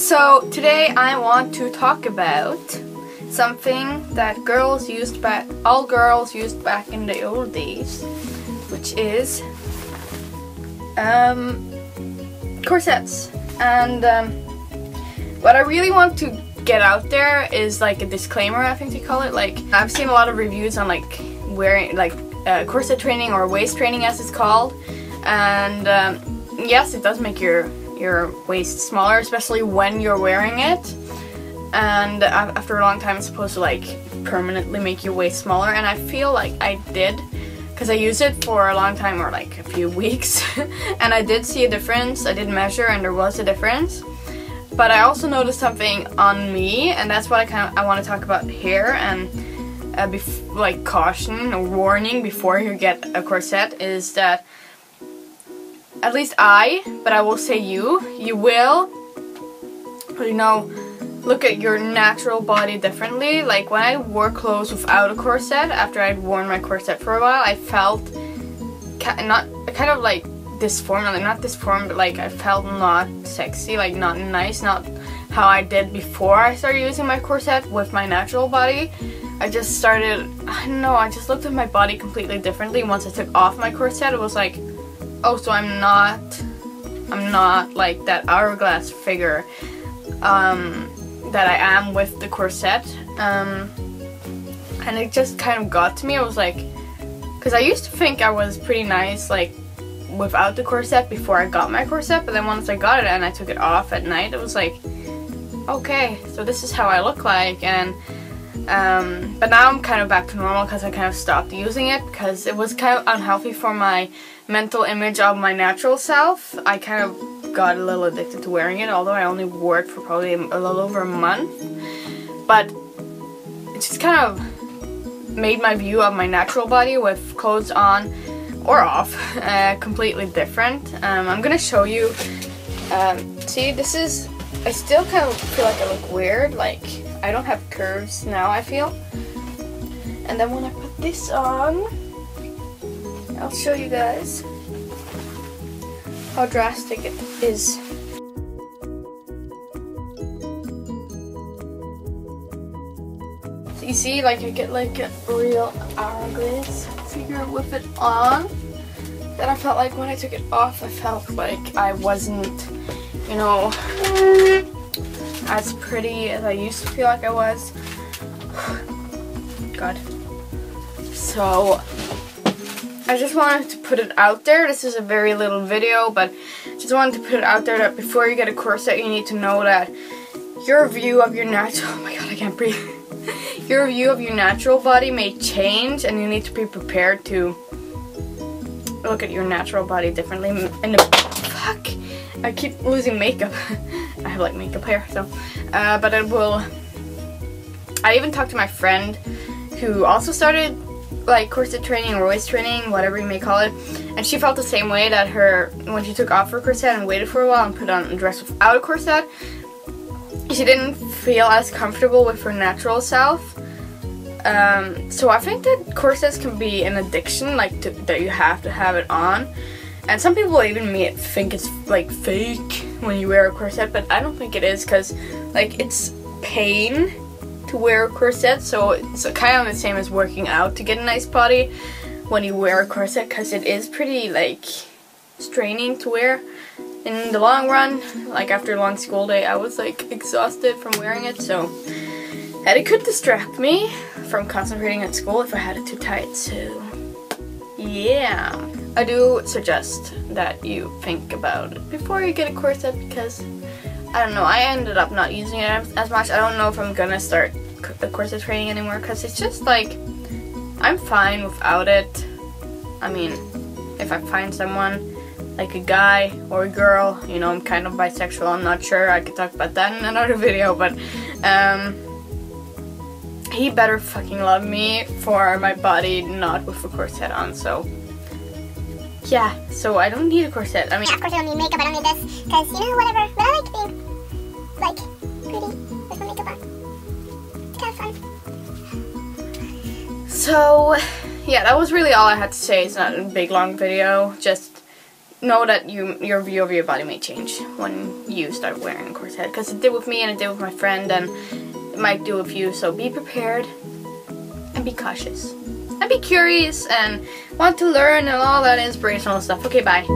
So today I want to talk about something that all girls used back in the old days, which is corsets. And what I really want to get out there is like a disclaimer, I think they call it. Like, I've seen a lot of reviews on like wearing like corset training, or waist training as it's called, and yes, it does make your waist smaller, especially when you're wearing it, and after a long time it's supposed to like permanently make your waist smaller. And I feel like I did, because I used it for a long time, or like a few weeks, and I did see a difference. I did measure and there was a difference, but I also noticed something on me, and that's what I want to talk about here. And like caution or warning before you get a corset is that, at least but I will say you will, you know, look at your natural body differently. Like when I wore clothes without a corset, after I'd worn my corset for a while, I felt kind of like disformed, like not disformed, but like I felt not sexy, like not nice, not how I did before I started using my corset with my natural body. I just looked at my body completely differently once I took off my corset. It was like, oh, so I'm not like that hourglass figure that I am with the corset. And it just kind of got to me. I was like, because I used to think I was pretty nice like without the corset before I got my corset, but then once I got it and I took it off at night, it was like, okay, so this is how I look like. And but now I'm kind of back to normal because I kind of stopped using it because it was kind of unhealthy for my mental image of my natural self. I kind of got a little addicted to wearing it, although I only wore it for probably a little over a month. But it just kind of made my view of my natural body with clothes on or off completely different. I'm gonna show you. See, this is, I still kind of feel like I look weird, like I don't have curves now, I feel. And then when I put this on, I'll show you guys how drastic it is. So you see, like I get like a real hourglass figure with it on. Then I felt like when I took it off, I felt like I wasn't, you know, as pretty as I used to feel like I was. God. So I just wanted to put it out there. This is a very little video, but just wanted to put it out there that before you get a corset, you need to know that your view of your natural, oh my god, I can't breathe. Your view of your natural body may change, and you need to be prepared to look at your natural body differently. Fuck, I keep losing makeup. I have like makeup hair, so but it will. I even talked to my friend who also started like corset training or waist training, whatever you may call it, and she felt the same way, that when she took off her corset and waited for a while and put on a dress without a corset, she didn't feel as comfortable with her natural self. So I think that corsets can be an addiction, like that you have to have it on. And some people even think it's like fake when you wear a corset, but I don't think it is, because like it's pain to wear a corset, so it's kind of the same as working out to get a nice body when you wear a corset, because it is pretty like straining to wear. In the long run, like after a long school day, I was like exhausted from wearing it, and it could distract me from concentrating at school if I had it too tight. So yeah, I do suggest that you think about it before you get a corset, because I don't know, I ended up not using it as much. I don't know if I'm gonna start the corset training anymore, because it's just like, I'm fine without it. I mean, if I find someone, like a guy or a girl, you know, I'm kind of bisexual, I'm not sure, I could talk about that in another video, but he better fucking love me for my body not with a corset on. So yeah, so I don't need a corset. I mean, yeah, of course I don't need makeup, I don't need this, because, you know, whatever, but I like being, like, pretty with my makeup on. It's kind of fun. So, yeah, that was really all I had to say. It's not a big, long video, just know that your view of your body may change when you start wearing a corset, because it did with me and it did with my friend, and it might do with you. So be prepared and be cautious and be curious and want to learn and all that inspirational stuff. Okay, bye.